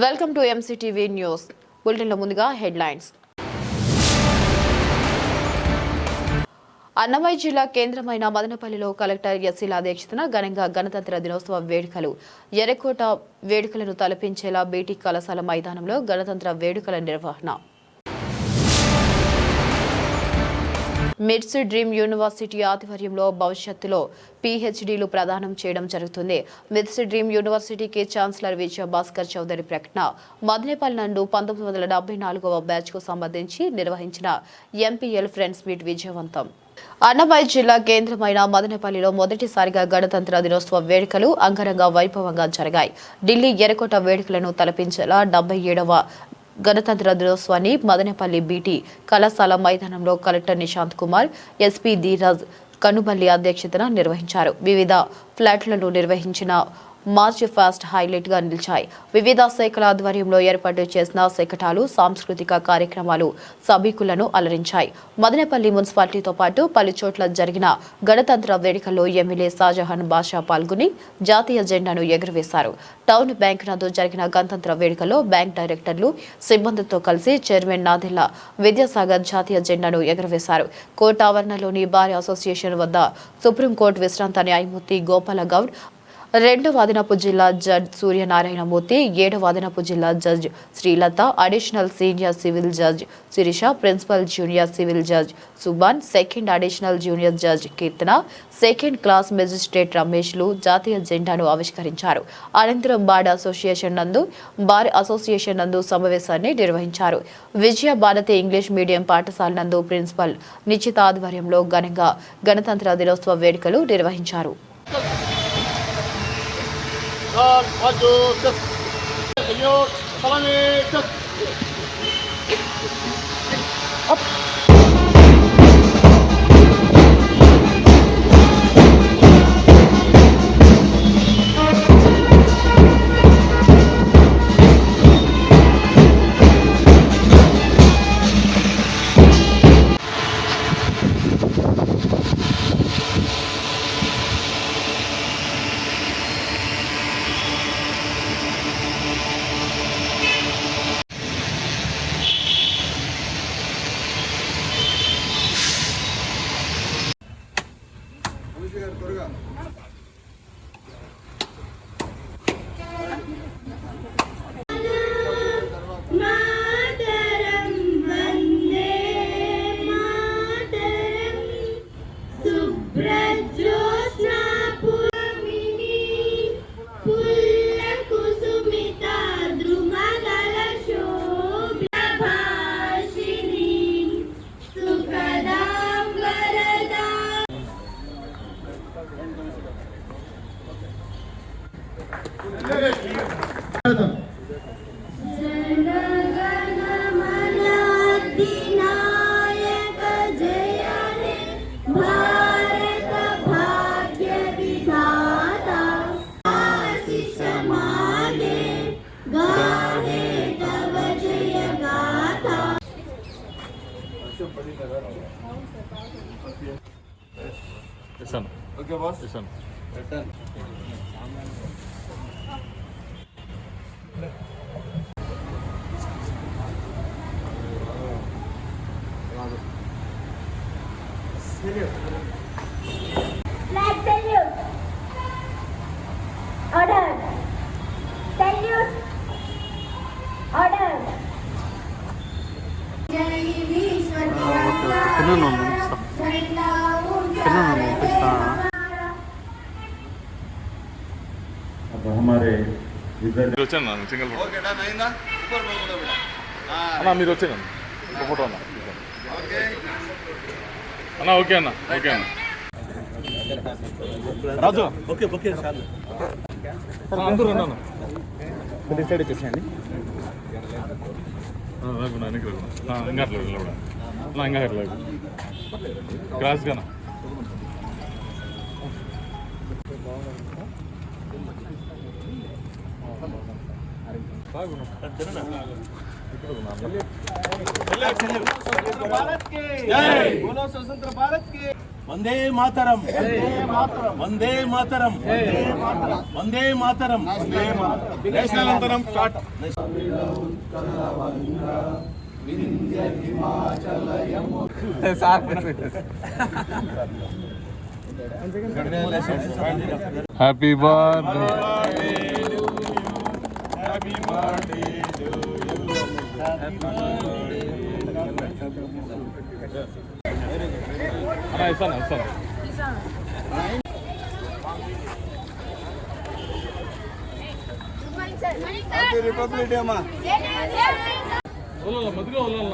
Welcome to MCTV news బులెటిన్లో ముందుగా headlines. Annamayya జిల్లా కేంద్రమైన మదనపల్లిలో కలెక్టర్ ఎస్సీల అధ్యక్షతన ఘనంగా గణతంత్ర దినోత్సవ వేడుకలు. ఎర్రకోట వేడుకలను తలపించేలా బీటీ కళాశాల మైదానంలో గణతంత్ర వేడుకల నిర్వహణ. మిడ్స్ డ్రీమ్ యూనివర్సిటీ ఆధ్వర్యంలో భవిష్యత్తులో పీహెచ్డీలు ప్రదానం చేయడం జరుగుతుంది. మిడ్స్ డ్రీమ్ యూనివర్సిటీకి ఛాన్సలర్ విజయ భాస్కర్ చౌదరి ప్రకటన. మదనపల్లి నందు 1974వ బ్యాచ్కు సంబంధించి నిర్వహించిన ఎంపీఎల్ ఫ్రెండ్స్ మీట్ విజయవంతం. అన్నమయ్య జిల్లా కేంద్రమైన మదనపల్లిలో మొదటిసారిగా గణతంత్ర దినోత్సవ వేడుకలు అంగరంగ వైభవంగా జరిగాయి. ఢిల్లీ ఎర్రకోట వేడుకలను తలపించేలా 77వ గణతంత్ర దినోత్సవాన్ని మదనపల్లి బీటీ కళాశాల మైదానంలో కలెక్టర్ నిశాంత్ కుమార్, ఎస్పీ ధీరాజ్ కనుబల్లి అధ్యక్షతన నిర్వహించారు. వివిధ ఫ్లాట్లను నిర్వహించిన మార్చ్ ఫాస్ట్ హైలైట్ గా నిలిచాయి. వివిధ శాఖల ఆధ్వర్యంలో ఏర్పాటు చేసిన శకటాలు, సాంస్కృతిక కార్యక్రమాలు సభికులను అలరించాయి. మదనపల్లి మున్సిపాలిటీతో పాటు పలు చోట్ల జరిగిన గణతంత్ర వేడుకల్లో ఎమ్మెల్యే షాజహాన్ బాషా పాల్గొని జాతీయ జెండాను ఎగురవేశారు. టౌన్ బ్యాంక్ నందు జరిగిన గణతంత్ర వేడుకల్లో బ్యాంక్ డైరెక్టర్లు, సిబ్బందితో కలిసి చైర్మన్ నాదెళ్ల విద్యాసాగర్ జాతీయ జెండాను ఎగురవేశారు. కోర్టు ఆవరణలోని బార్ అసోసియేషన్ వద్ద సుప్రీంకోర్టు విశ్రాంత న్యాయమూర్తి గోపాల గౌడ్, 2వ అదనపు జిల్లా జడ్జ్ సూర్యనారాయణమూర్తి, 7వ అదనపు జిల్లా judge Srilatha, additional senior civil judge Sirisha, principal junior civil judge Suban, second additional junior judge Keerthana, second class magistrate రమేష్లు జాతీయ జెండాను ఆవిష్కరించారు. అనంతరం బార్ అసోసియేషన్ నందు సమావేశాన్ని నిర్వహించారు. విజయ భారతి ఇంగ్లీష్ మీడియం పాఠశాల నందు ప్రిన్సిపల్ నిశ్చిత ఆధ్వర్యంలో ఘనంగా గణతంత్ర దినోత్సవ వేడుకలు నిర్వహించారు. Señor, salame, Okay, boss. Listen. Flag salute. Order. Salute. Order. हमारे సింగిల్ అన్న మీరు వచ్చేనా ఒక ఫోటో అన్న అన్న ఓకే అన్న ఓకే అన్న రాజు ఓకే ఓకే అందరూ రండి అన్న డిసైడ్ చేసేయండి ఇంకా అట్లా ఇంకా అట్లా క్రాస్గానా बोलो स्वतंत्र भारत के వందే మాతరం, వందే మాతరం, వందే మాతరం. నేషనల్ అంతరం start. Happy birthday, happy birthday to you, happy birthday. అన్నా ఇస్తాను రిపబ్లిక్ డే అమ్మా. మధ్యలో వదల.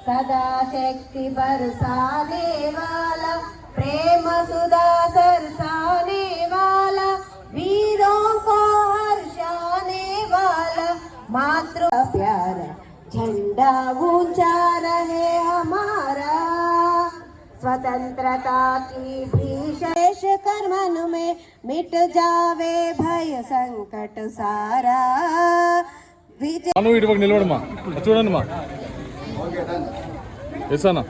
सदा शक्ति बरसाने वाला, प्रेम सुधा सरसाने वाला, वीरों को हर्षाने वाला, मातृ प्यारा झंडा ऊंचा रहे हमारा, स्वतंत्रता की भीषेष कर्मन में मिट जावे भय संकट सारा. నువ్వు ఇటు పక్క నిలబడమ్మా, చూడండి మా. ఎస్ అన్న.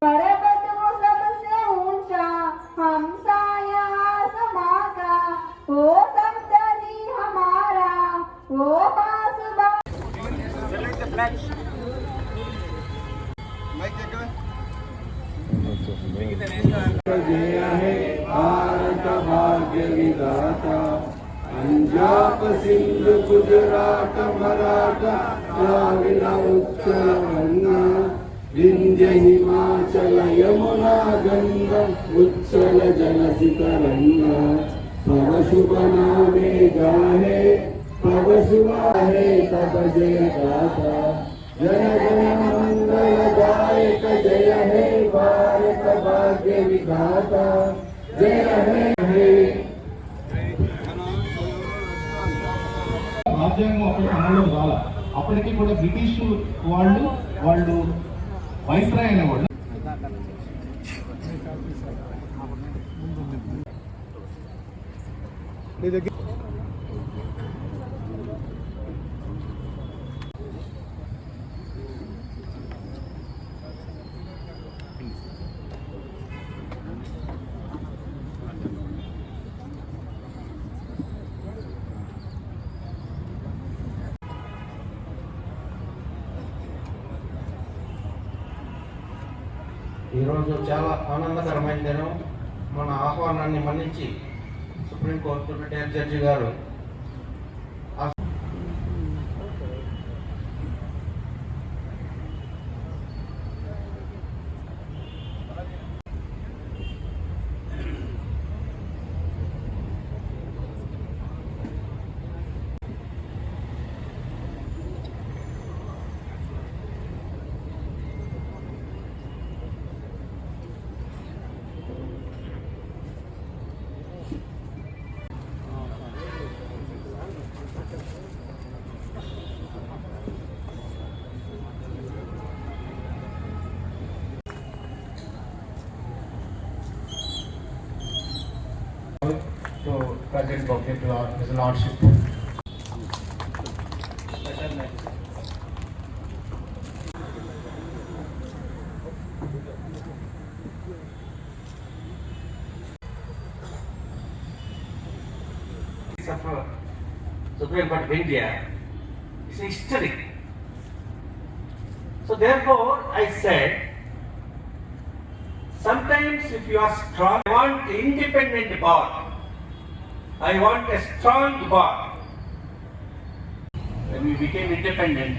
पर्वत वो सबसे ऊंचा, हम साया आसमां का, वो समतली हमारा, वो पासबा. जय है भारत भाग्य विधाता, पंजाब सिंध गुजरात मराठा द्राविड़ उत्कल गंगा, विंध्य हिमाचल यमुना गंगा, उच्चल जलधि तरंगा. तव शुभ नामे गाहे, तव शुभ है तब जय गाथा, जय जय मंगलदायक जय है भारत भाग्य विधाता, जय है. రాజ్యాంగం అప్పటికి అమలు రాలా. అప్పటికి కూడా బ్రిటిష్ వాళ్ళు వైస్రాయ్ అనేవాళ్ళు. ఈరోజు చాలా ఆనందకరమైన దినం. మన ఆహ్వానాన్ని మన్నించి సుప్రీంకోర్టు రిటైర్డ్ జడ్జి గారు to present bouquet to His Lordship. Of Supreme Court of India is historic. So therefore I said, sometimes if you are strong, I want independent bar. I want a strong bar. When we became independent,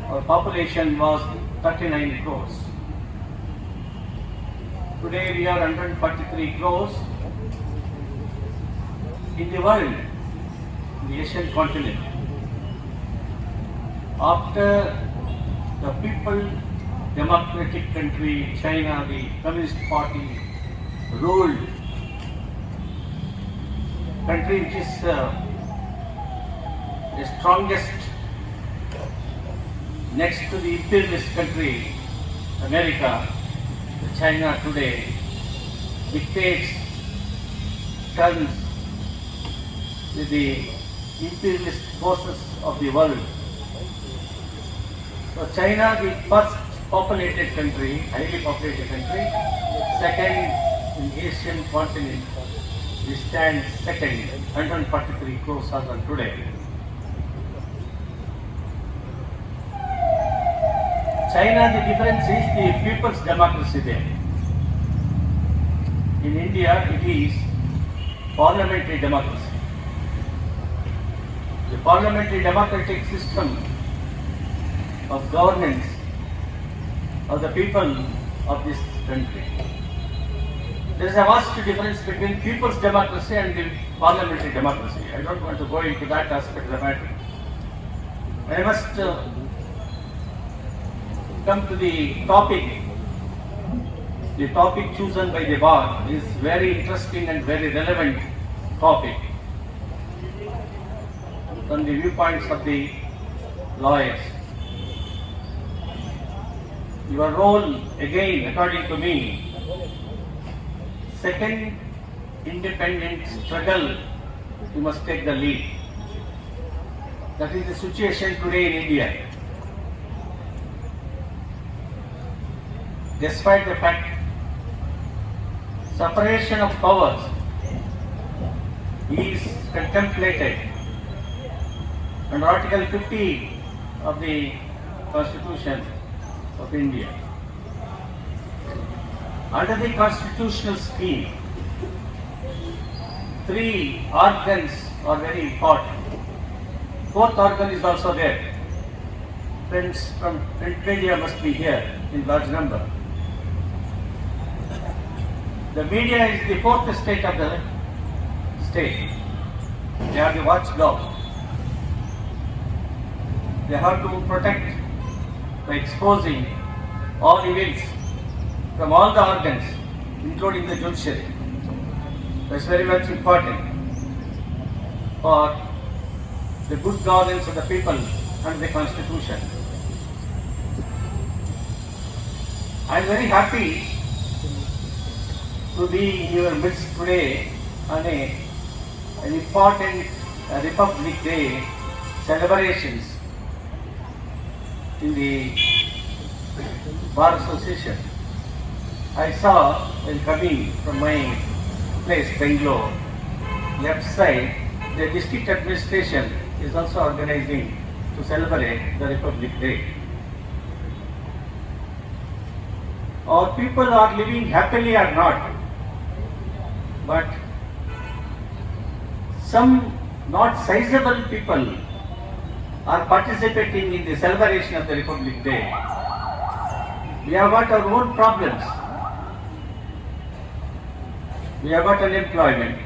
our population was 39 crores. Today we are 143 crores in the world, in the Asian continent. after the People Democratic country China, the Communist Party ruled country which is the strongest next to the imperialist country America. China today dictates terms with the imperialist forces of the world. So China, the first populated country, highly populated country, second in Asian continent, we stand second, 143 crores as on today. China, the difference is the people's democracy there. In India, it is parliamentary democracy. The parliamentary democratic system of governance of the people of this country. There is a vast difference between people's democracy and the parliamentary democracy. I don't want to go into that aspect of the matter. I must come to the topic. The topic chosen by the bar is very interesting and very relevant topic from the viewpoints of the lawyers. Your role, again, according to me, second independent struggle, you must take the lead. That is the situation today in India. Despite the fact separation of powers is contemplated under Article 50 of the Constitution of India. Under the constitutional scheme, three organs are very important. Fourth organ is also there. Friends from print media must be here in large number. The media is the fourth estate of the state. They are the watchdog. They have to protect by exposing all evils from all the organs, including the judiciary. That's very much important for the good governance of the people and the Constitution. I am very happy to be in your midst today on an important Republic Day celebrations in the Bar Association. I saw when coming from my place, Bangalore, left side, the district administration is also organizing to celebrate the Republic Day. Our people are living happily or not, but some not sizable people are participating in the celebration of the Republic Day. We have got our own problems. We have got unemployment.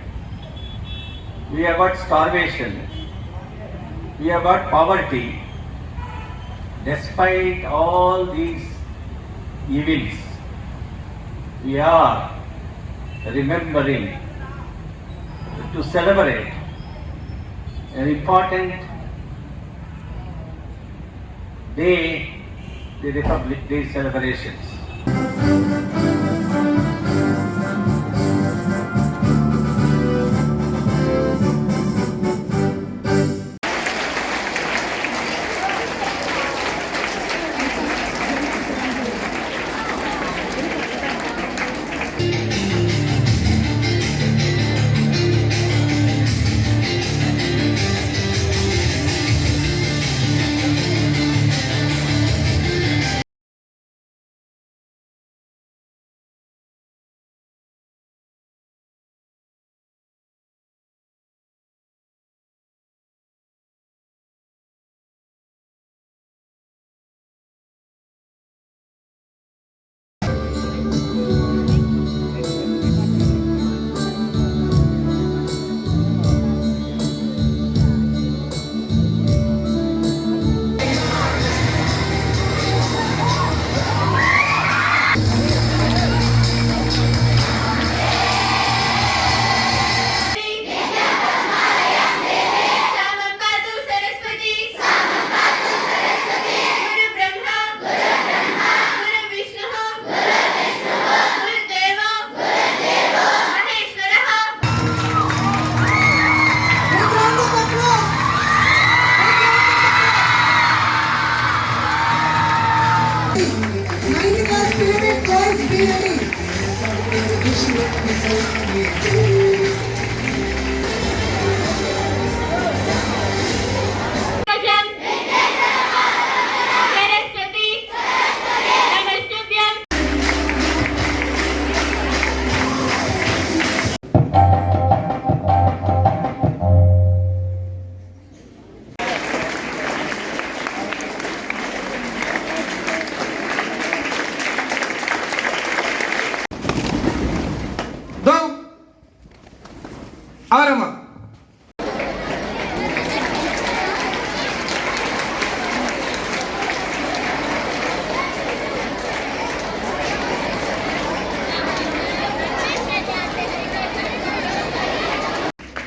We have got starvation. We have got poverty. Despite all these evils, we are remembering to celebrate an important day, the Republic Day celebrations. ఆరమ్మ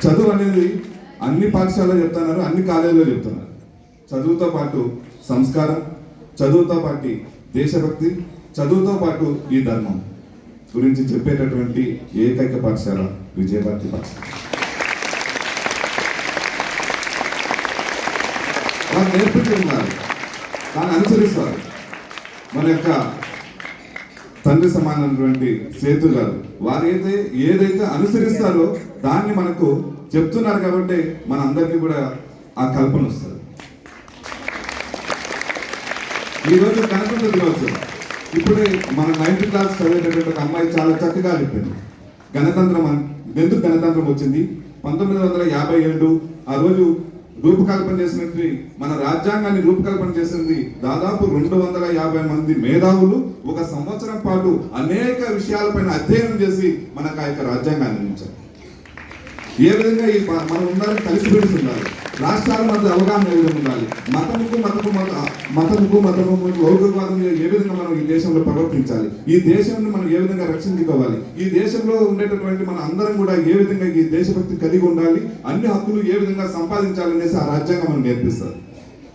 చదువు అనేది అన్ని పాఠశాలలో చెప్తున్నారు, అన్ని కాలేజీలో చెప్తున్నారు. చదువుతో పాటు సంస్కారం, చదువుతో పాటు దేశభక్తి, చదువుతో పాటు ఈ ధర్మం గురించి చెప్పేటటువంటి ఏకైక పాఠశాల విజయభారతి పాఠశాల. వాళ్ళు నేర్పుతున్నారు, దాన్ని అనుసరిస్తారు. మన యొక్క తండ్రి సమానమైనటువంటి సేతు గారు వారు ఏదైతే అనుసరిస్తారో దాన్ని మనకు చెప్తున్నారు కాబట్టి మన అందరికీ కూడా ఆ కల్పన వస్తుంది. ఈరోజు గణతంత్ర దినోత్సవం. ఇప్పుడే మన 9th క్లాస్ చదివేటటువంటి ఒక అమ్మాయి చాలా చక్కగా చెప్పింది. గణతంత్రం ఎందుకు గణతంత్రం వచ్చింది, 1957 ఆ రోజు రూపకల్పన చేసినట్టు మన రాజ్యాంగాన్ని రూపకల్పన చేసింది దాదాపు 250 మంది మేధావులు ఒక సంవత్సరం పాటు అనేక విషయాలపైన అధ్యయనం చేసి మనకు ఆ యొక్క రాజ్యాంగాన్ని అందించారు. ఏ విధంగా ఈ మనం ఉండాలి, కలిసిమెలిసి ఉండాలి, రాష్ట్రాల మధ్య అవగాహన ఏ విధంగా ఉండాలి, మతముకు లౌకికవాదం ఏ విధంగా మనం ఈ దేశంలో ప్రవర్తించాలి, ఈ దేశాన్ని మనం ఏ విధంగా రక్షించుకోవాలి, ఈ దేశంలో ఉండేటటువంటి మన అందరం కూడా ఏ విధంగా ఈ దేశభక్తి కలిగి ఉండాలి, అన్ని హక్కులు ఏ విధంగా సంపాదించాలనేసి ఆ రాజ్యాంగం మనం నేర్పిస్తారు.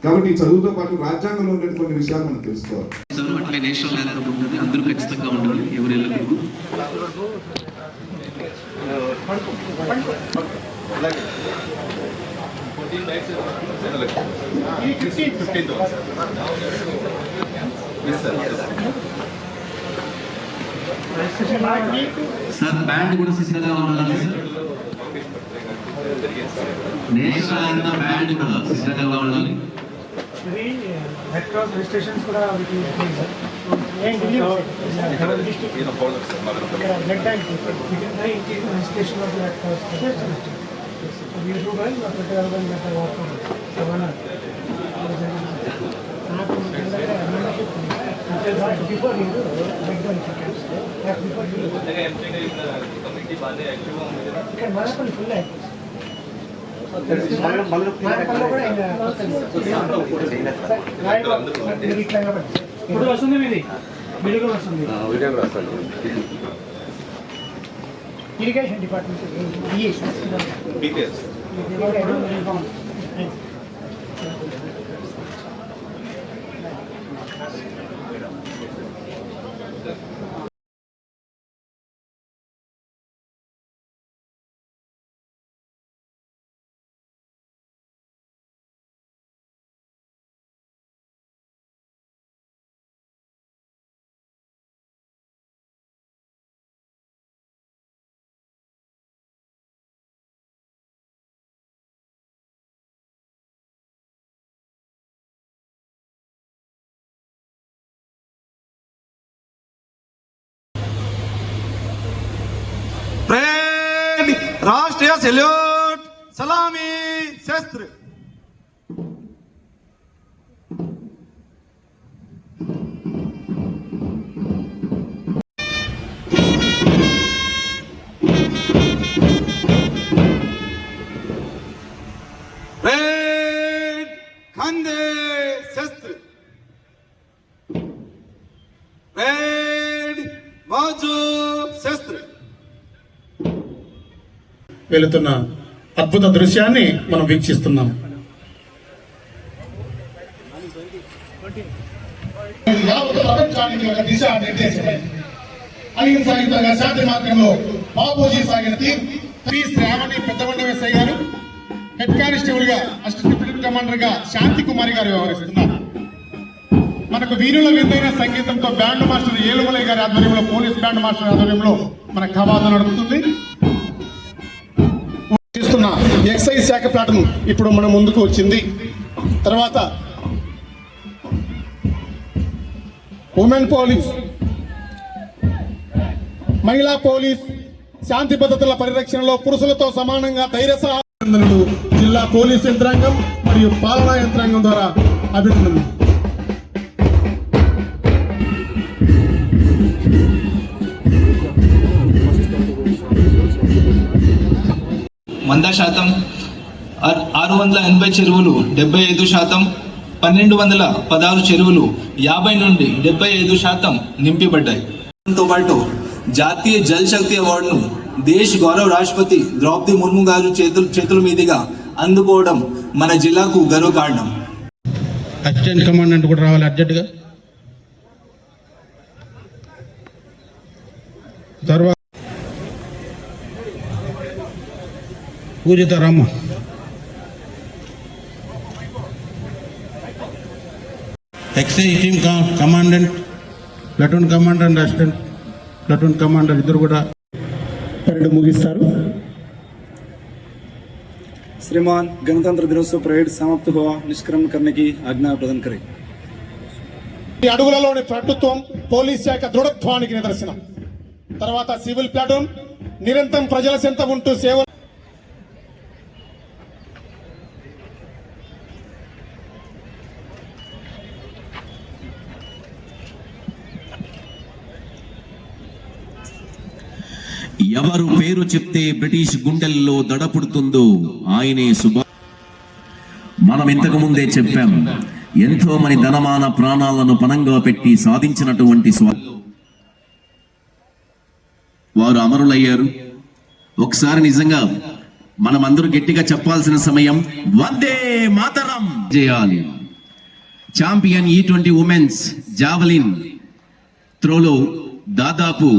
కాబట్టి ఈ చదువుతో పాటు రాజ్యాంగంలో ఉండే కొన్ని విషయాలు మనం తెలుసుకోవాలి. అందరూ ఖచ్చితంగా ఉండాలి. సార్ బ్యాండ్ కూడా సిద్ధంగా ఉండాలి సార్. నేషనల్ అంతా బ్యాండ్ కూడా సిద్ధంగా ఉండాలి. రిజిస్ట్రేషన్స్ కూడా ఇప్పుడు వస్తుంది మీది వీడియో కూడా వస్తుంది. ఇరిగేషన్ డిపార్ట్మెంట్ राष्ट्रीय सैल्यूट सलामी शस्त्र कंधे शस्त्र बाजू शस्त्र వెళుతున్న అద్భుత దృశ్యాన్ని మనం వీక్షిస్తున్నాం. ప్రపంచానికి ఒక దిశ నిర్దేశమైంది. అహింసాయుతంగా శాంతి మార్గంలో బాపూజీ సాగిన శ్రావణి పెద్దబండవేశ్వర గారు హెడ్ కానిస్టేబుల్ గా అసిస్టెంట్ కమాండర్ గా శాంతి కుమారి గారు వ్యవహరిస్తున్నారు. మనకు వీరుల విందైన సంగీతంతో బ్యాండ్ మాస్టర్ ఏలుమలై గారి ఆధ్వర్యంలో, పోలీస్ బ్యాండ్ మాస్టర్ ఆధ్వర్యంలో మన కవాతు నడుపుతుంది. చేస్తున్న ఎక్సైజ్ శాఖ ప్లాటూన్ ఇప్పుడు మన ముందుకు వచ్చింది. తర్వాత ఉమెన్ పోలీస్, మహిళా పోలీస్ శాంతి భద్రతల పరిరక్షణలో పురుషులతో సమానంగా ధైర్య సాహసాలు జిల్లా పోలీస్ యంత్రాంగం మరియు పాలనా యంత్రాంగం ద్వారా అభినందనలు. వంద శాతం 680 చెరువులు 75%, 1216 చెరువులు 50 నుండి 75% నింపబడ్డాయి. తో పాటు జాతీయ జల్ శక్తి అవార్డును దేశ్ గౌరవ రాష్ట్రపతి ద్రౌపది ముర్ము గారు చేతుల మీదుగా అందుకోవడం మన జిల్లాకు గర్వకారణం. అసిస్టెంట్ కమాండెంట్ కూడా రావాలి అర్జెంటుగా. తర్వాత Poojitha Rama, excise team commandant, platoon commandant, assistant platoon commander इधर परेड मुगिस्तारू. श्रीमान, गणतंत्र दिनोत्सव परेड समाप्त हुआ, निष्क्रमण करने की आज्ञा प्रदान करें. అడుగులలోని ప్రభుత్వం పోలీస్ శాఖ దృఢత్వానికి నిదర్శనం. తర్వాత సివిల్ ప్లాటూన్ నిరంతరం ప్రజల చెంత ఉంటూ సేవ. ఎవరు పేరు చెప్తే బ్రిటిష్ గుండెల్లో దడపుడుతుందో ఆయనే మనం ఇంతకు ముందే చెప్పాం, ఎంతో మంది ధనమాన ప్రాణాలను పణంగా పెట్టి సాధించినటువంటి వారు అమరులయ్యారు. ఒకసారి నిజంగా మనమందరూ గట్టిగా చెప్పాల్సిన సమయం, వందే మాతరం చేయాలి. ఛాంపియన్ E20 ఉమెన్స్ జావలిన్ త్రోలో దాదాపు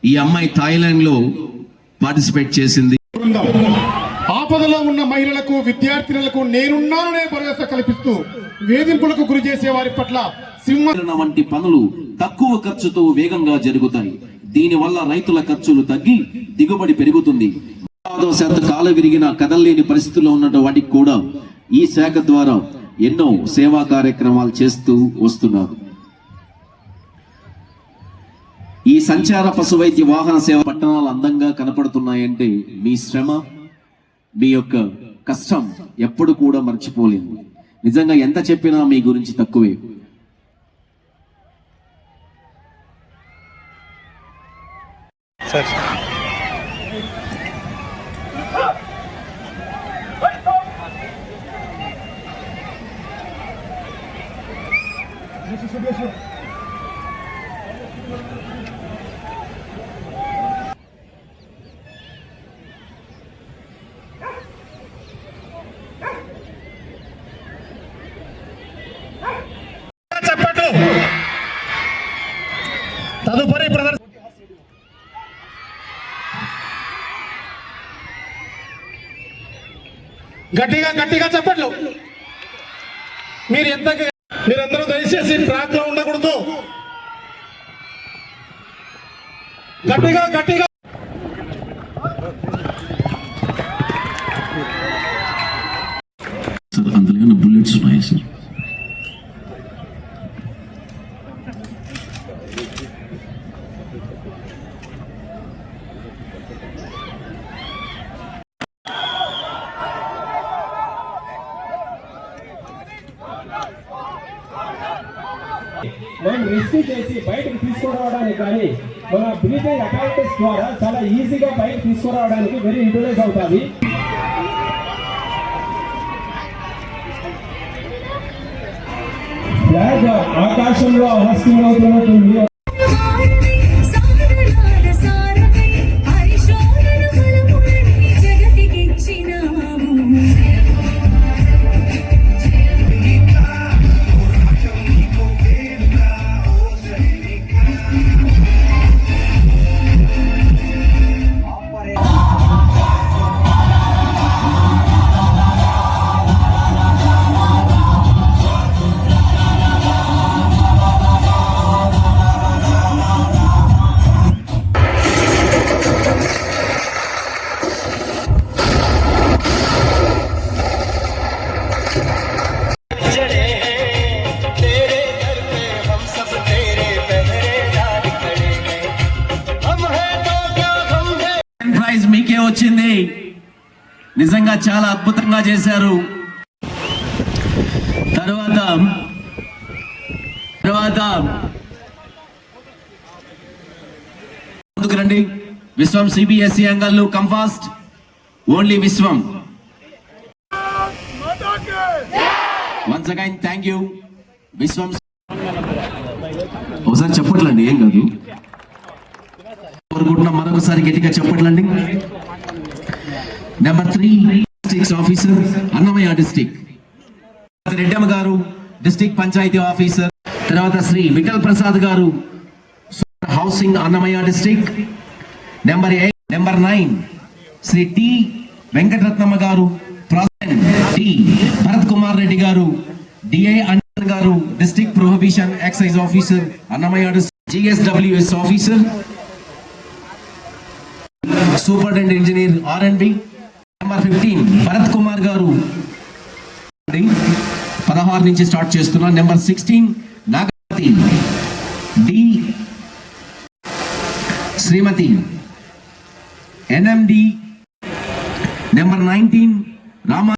ఈ అమ్మాయి థాయిలాండ్ లో పార్టిసిపేట్ చేసింది. ఆపదలో ఉన్న మహిళలకు, విద్యార్థినులకు నేనున్నాననే భరోసా కల్పిస్తూ వేధింపులకు గురి చేసే వారి పట్ల సింహం వంటి పనులు తక్కువ ఖర్చుతో వేగంగా జరుగుతాయి. దీనివల్ల రైతుల ఖర్చులు తగ్గి దిగుబడి పెరుగుతుంది. 50% కాలు విరిగిన కదలలేని పరిస్థితుల్లో ఉన్న వాటికి కూడా ఈ శాఖ ద్వారా ఎన్నో సేవా కార్యక్రమాలు చేస్తూ వస్తున్నారు. ఈ సంచార పశు వైద్య వాహన సేవ పట్టణాలు అందంగా కనపడుతున్నాయంటే మీ శ్రమ, మీ యొక్క కష్టం ఎప్పుడు కూడా మర్చిపోలేదు. నిజంగా ఎంత చెప్పినా మీ గురించి తక్కువే. తదుపరి గట్టిగా గట్టిగా చెప్పట్లు. మీరందరూ దయచేసి ట్రాక్ లో ఉండకూడదు. గట్టిగా గట్టిగా అందులో బుల్లెట్స్ ఉన్నాయి సార్. మనం రిస్క్ చేసి బయటకు తీసుకురావడానికి కానీ మన బ్రీతింగ్ అపారటస్ ద్వారా చాలా ఈజీగా బయటకు తీసుకురావడానికి వెరీ యూటిలైజ్ అవుతుంది. ఫ్లాగ్ ఆకాశంలో హస్టింగ్ అవుతున్నట్టుంది. నిజంగా చాలా అద్భుతంగా చేశారు. తర్వాత ముందుకు రండి. విశ్వం సిబిఎస్ఈ అంగళ్ళు come fast. Only Viswam. Once again thank you. Viswam ఒకసారి చెప్పట్లండి, ఏం కాదు. మరొకసారి గట్టిగా చెప్పట్లండి. Number 3 district officer Annamayya district. Reddamma garu district panchayat officer. తర్వాత Shri Vithal Prasad garu housing Annamayya district. Number 9 Shri T Venkataratnamma garu president. T Bharath Kumar Reddy garu DI under garu district prohibition excise officer Annamayya district. GSWS officer superintendent engineer R&B. Number 15 Bharat Kumar గారు 16 నుంచి స్టార్ట్ చేస్తున్నా. Number 16 Nagavati D Shrimati NMD. Number 19 Rama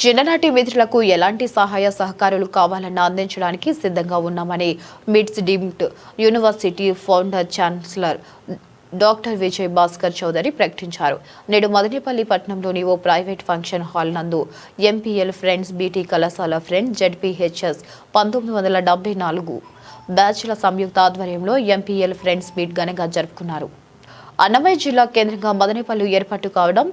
చిన్ననాటి మిత్రులకు ఎలాంటి సహాయ సహకారాలు కావాలన్నా అందించడానికి సిద్ధంగా ఉన్నామని MITS deemed university founder chancellor doctor Vijay Bhaskar Chaudhary ప్రకటించారు. నేడు మదనపల్లి పట్టణంలోని ఓ ప్రైవేట్ ఫంక్షన్ హాల్ నందు ఎంపీఎల్ ఫ్రెండ్స్ బీటీ కళాశాల ఫ్రెండ్స్ జెడ్పీహెచ్ఎస్ 1974 బ్యాచ్ల సంయుక్త ఆధ్వర్యంలో ఎంపీఎల్ ఫ్రెండ్స్ మీట్ ఘనంగా జరుపుకున్నారు. అన్నమయ్య జిల్లా కేంద్రంగా మదనపల్లి ఏర్పాటు కావడం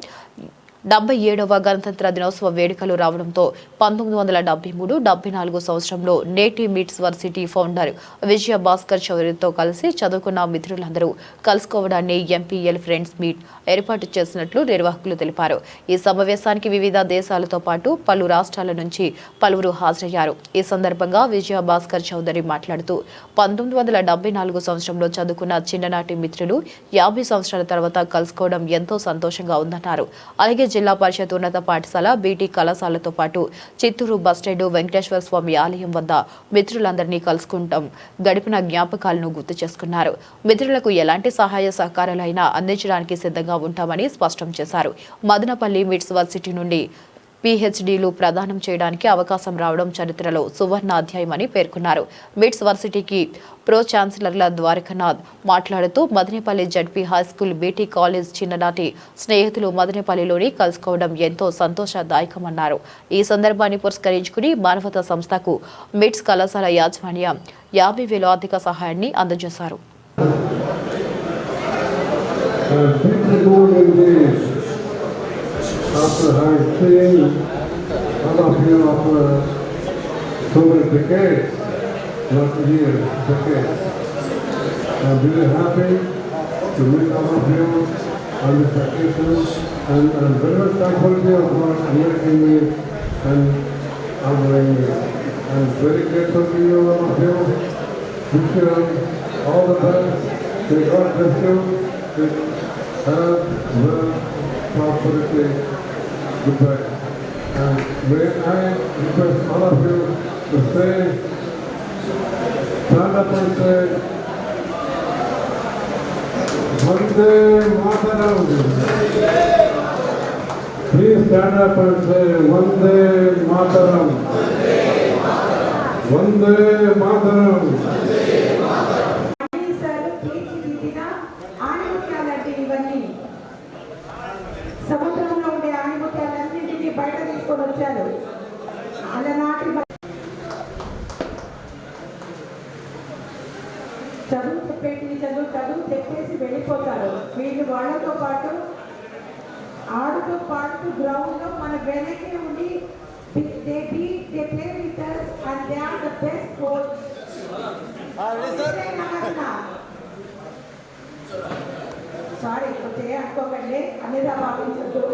77వ గణతంత్ర దినోత్సవ వేడుకలు రావడంతో 1973-74 సంవత్సరంలో నేటి మిడ్స్ వర్సిటీ ఫౌండర్ విజయ భాస్కర్ చౌదరితో కలిసి చదువుకున్న మిత్రులందరూ కలుసుకోవడాన్ని ఎంపీఎల్ ఫ్రెండ్స్ మీట్ ఏర్పాటు చేసినట్లు నిర్వాహకులు తెలిపారు. ఈ సమావేశానికి వివిధ దేశాలతో పాటు పలు రాష్ట్రాల నుంచి పలువురు హాజరయ్యారు. ఈ సందర్భంగా విజయ భాస్కర్ చౌదరి మాట్లాడుతూ 1974 సంవత్సరంలో చదువుకున్న చిన్ననాటి మిత్రులు 50 సంవత్సరాల తర్వాత కలుసుకోవడం ఎంతో సంతోషంగా ఉందన్నారు. అలాగే జిల్లా పరిషత్ ఉన్నత పాఠశాల బీటీ కళాశాలతో పాటు చిత్తూరు బస్టాండ్ వెంకటేశ్వర స్వామి ఆలయం వద్ద మిత్రులందరినీ కలుసుకుంటాం గడిపిన జ్ఞాపకాలను గుర్తు చేసుకున్నారు. మిత్రులకు ఎలాంటి సహాయ సహకారాలైనా అందించడానికి సిద్ధంగా ఉంటామని స్పష్టం చేశారు. మదనపల్లి మిడ్స్ వర్సిటీ నుండి PhDలు ప్రదానం చేయడానికి అవకాశం రావడం చరిత్రలో సువర్ణ అధ్యాయమని పేర్కొన్నారు. మిడ్స్ వర్సిటీకి ప్రో ఛాన్సలర్ల ద్వారకనాథ్ మాట్లాడుతూ Madanapalle ZP high school BT college చిన్ననాటి స్నేహితులు మదనపల్లిలోని కలుసుకోవడం ఎంతో సంతోషదాయకమన్నారు. ఈ సందర్భాన్ని పురస్కరించుకుని మానవతా సంస్థకు మిడ్స్ కళాశాల యాజమాన్యం 50,000 ఆర్థిక సహాయాన్ని అందజేశారు. After having seen one of you of so many decades, not here. It's okay. I'm really happy to meet all of you on this occasion, and I'm very much thankful to you for inviting me and honoring me. I'm very grateful to you, all of you. Wish you all the best. May God bless you with health, wealth, prosperity. Goodbye. And may I request all of you to stand up and say, Vande Mataram. Please stand up and say, Vande Mataram. Vande Mataram. సముద్రంలో ఉండే ఆణిముత్యాలన్నింటినీ బయట తీసుకొని వచ్చారు. అలనాటి చదువు చెప్పేటి చదువు చెప్పేసి వెళ్ళిపోతారు. వీళ్ళు వాళ్ళతో పాటు ఆడుతూ పాడుతూ గ్రౌండ్ లో మన వెనక్కి ఉండి they play with us and they are the best coach. Sorry కొంచెం అనుకోకండి, అన్నిదా భావించద్దు.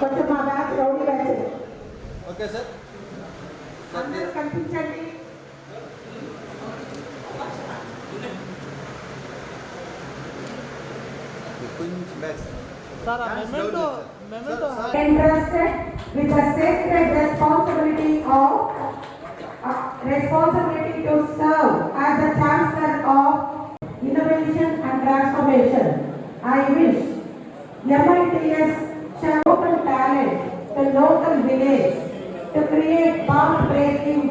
కొంచెం మా batch rowdy batch. Okay sir, అందరూ కనిపించండి. Entrusted with the sacred responsibility to serve as the Chancellor of Innovation and Transformation. I wish MITS shall open talent to local village to create path-breaking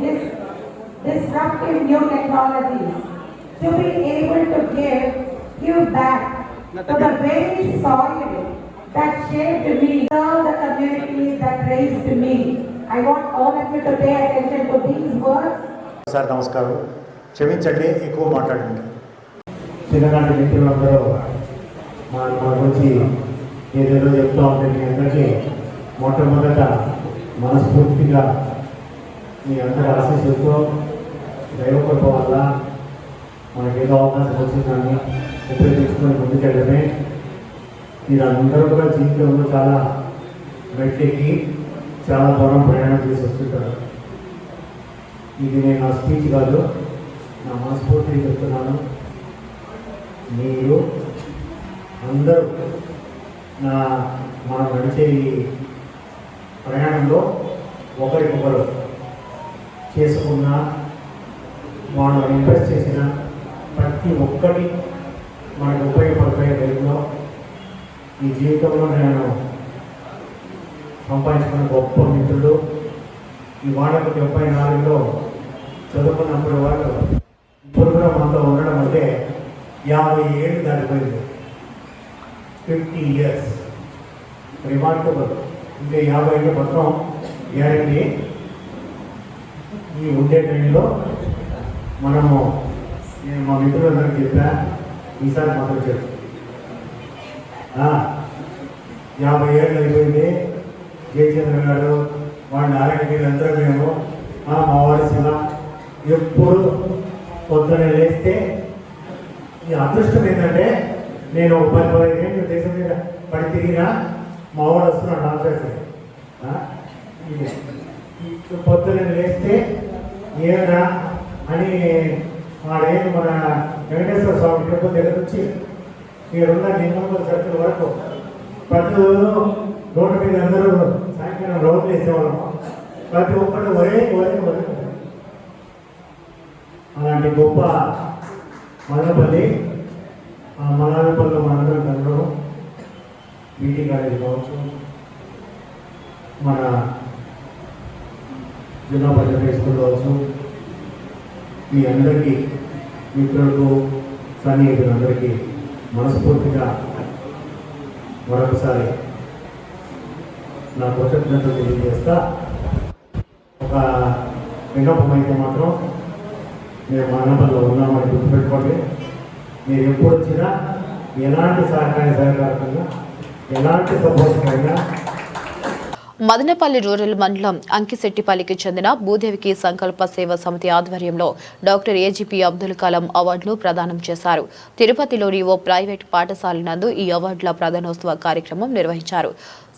disruptive new technologies, to be able to give back to the very soil that shaped me, serve the communities that raised me. I want all of you to pay attention to these words. Sir నమస్కారం, క్షమించండి ఎక్కువ మాట్లాడండి. చిన్ననాటి మిత్రులందరూ మా గురించి ఏదేదో చెప్తూ ఉంటే మీ అందరికీ మొట్టమొదట మనస్ఫూర్తిగా మీ అందరి ఆశీస్సులతో దైవకృప వల్ల మనకేదో అవకాశం వచ్చిందని ఉపయోగించుకొని ముందుకెళ్ళడమే. మీరు అందరూ కూడా జీవితంలో చాలా మెట్లెక్కి చాలా దూరం ప్రయాణం చేసి వస్తుంటారు. ఇది నేను నా స్పీచ్ కాదు, నా మనస్ఫూర్తిగా చెప్తున్నాను. మీరు అందరూ మనం నడిచే ఈ ప్రయాణంలో ఒకరికొకరు చేసుకున్న వాళ్ళు ఇన్వెస్ట్ చేసిన ప్రతి ఒక్కటి మనకు ఉపయోగపడతాయి. లైఫ్లో ఈ జీవితంలో నేను సంపాదించుకున్న గొప్ప మిత్రులు ఈ వాళ్ళకు 74లో చదువుకున్నప్పుడు వాళ్ళు ఇప్పుడు కూడా మనతో ఉండడం అంటే 50 ఏళ్ళు దాటిపోయింది. 50 years రిమార్కబుల్. ఇంకా 50 ఏళ్ళు మొత్తం గ్యారంటీ. ఈ ఉండే టైంలో మనము నేను మా మిత్రులందరికీ చెప్పా, ఈసారి మాత్రం చెప్పు 50 ఏళ్ళు అయిపోయింది. జయచంద్ర గారు వాళ్ళ నారాయణ అందరూ మేము మా వారసుల ఎప్పుడు పొద్దున లేస్తే ఈ అదృష్టం ఏంటంటే నేను 10-15 ఏళ్ళు దేశం మీద పడి తిరిగినా మా వాడు వస్తున్నాడు ఆఫీసర్. పొద్దున లేస్తే ఏమన్నా అని వాడేది మన వెంకటేశ్వర స్వామి టెంపుల్ దగ్గర నుంచి మీరున్న నిమ్మల సర్కిల్ వరకు ప్రతి రోడ్డు మీద అందరూ సాయంకాలం రౌండ్లు వేసేవాళ్ళము. ప్రతి ఒక్కరు ఒరే అలాంటి గొప్ప మదనపల్లి. ఆ మదనపల్లిలో మనందరం కలవడం, బీటీ కాలేజీ కావచ్చు, మన జిల్లా పరిషత్ హై స్కూల్ కావచ్చు, మీ అందరికీ మిత్రులకు సన్నిహితులందరికీ మనస్ఫూర్తిగా మరొకసారి నా కృతజ్ఞతలు తెలియజేస్తా. ఒక విన్నపం అయితే మాత్రం మేము మదనపల్లిలో ఉన్నామని గుర్తుపెట్టుకోండి. మీరు ఎప్పుడు వచ్చినా ఎలాంటి సహకారంగా ఎలాంటి సపోర్ట్ అయినా మదనపల్లి రూరల్ మండలం అంకిశెట్టిపల్లికి చెందిన భూదేవికి సంకల్ప సేవ సమితి ఆధ్వర్యంలో డాక్టర్ ఏజీపీ అబ్దుల్ కలాం అవార్డును ప్రదానం చేశారు. తిరుపతిలోని ఓ ప్రైవేట్ పాఠశాల నందు ఈ అవార్డుల ప్రదానోత్సవ కార్యక్రమం నిర్వహించారు.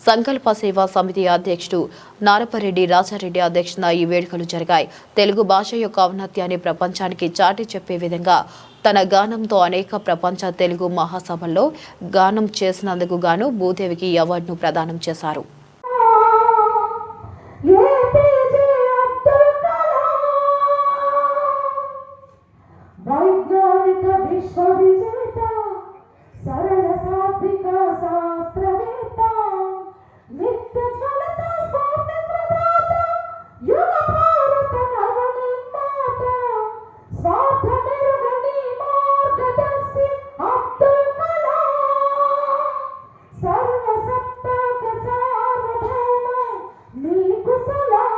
సంకల్ప సేవా సమితి అధ్యక్షుడు నారపరెడ్డి రాజారెడ్డి అధ్యక్షతన ఈ వేడుకలు జరిగాయి. తెలుగు భాష యొక్క ఔన్నత్యాన్ని ప్రపంచానికి చాటి చెప్పే విధంగా తన గానంతో అనేక ప్రపంచ తెలుగు మహాసభల్లో గానం చేసినందుకు గాను భూదేవికి ఈ అవార్డును ప్రదానం చేశారు. వైజ్ఞానిక విశ్వవిజేత సరళ సాత్విక శాస్త్రవేత్త నిత్య జ్వలత స్ఫూర్తి ప్రదాత యువ భారత నవనిర్మాత స్వార్థ మెరుగని మార్గదర్శి అబ్దుల్ కలాం సర్వ సత్తాక సార్వభౌమ నీకు సలాం.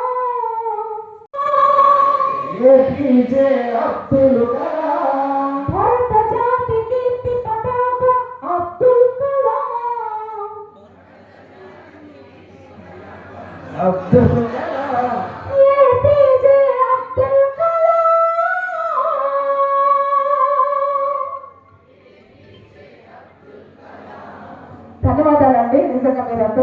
ఏపీజే అబ్దుల్ కలాం భారత జాతి కీర్తి పతాక అబ్దుల్ కలాం అబ్దుల్ కలాం ఏపీజే అబ్దుల్ కలాం. ధన్యవాదాలండి. నిజంగా మీరందరూ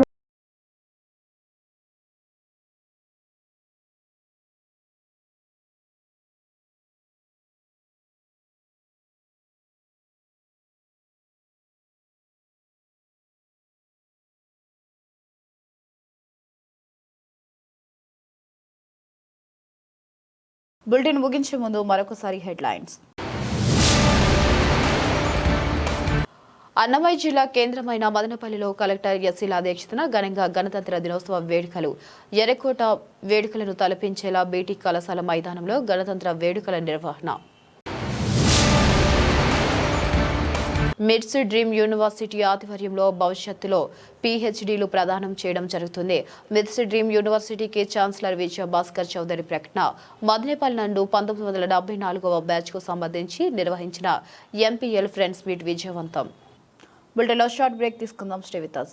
బులెటిన్ ముగించే ముందు మరొకసారి హెడ్లైన్స్. అన్నమయ్య జిల్లా కేంద్రమైన మదనపల్లిలో కలెక్టర్ ఎస్సీల అధ్యక్షతన ఘనంగా గణతంత్ర దినోత్సవ వేడుకలు. ఎర్రకోట వేడుకలను తలపించేలా బీటీ కళాశాల మైదానంలో గణతంత్ర వేడుకల నిర్వహణ. మిడ్స్ డ్రీమ్ యూనివర్సిటీ ఆధ్వర్యంలో భవిష్యత్తులో పీహెచ్డీలు ప్రదానం చేయడం జరుగుతుంది. మిడ్స్ డ్రీమ్ యూనివర్సిటీకి ఛాన్సలర్ విజయ భాస్కర్ చౌదరి ప్రకటన. మదనపల్లి నందు 1974వ బ్యాచ్కు సంబంధించి నిర్వహించిన ఎంపీఎల్ ఫ్రెండ్స్ మీట్ విజయవంతం. బులెటిన్లో షార్ట్ బ్రేక్ తీసుకుందాం. Stay with us.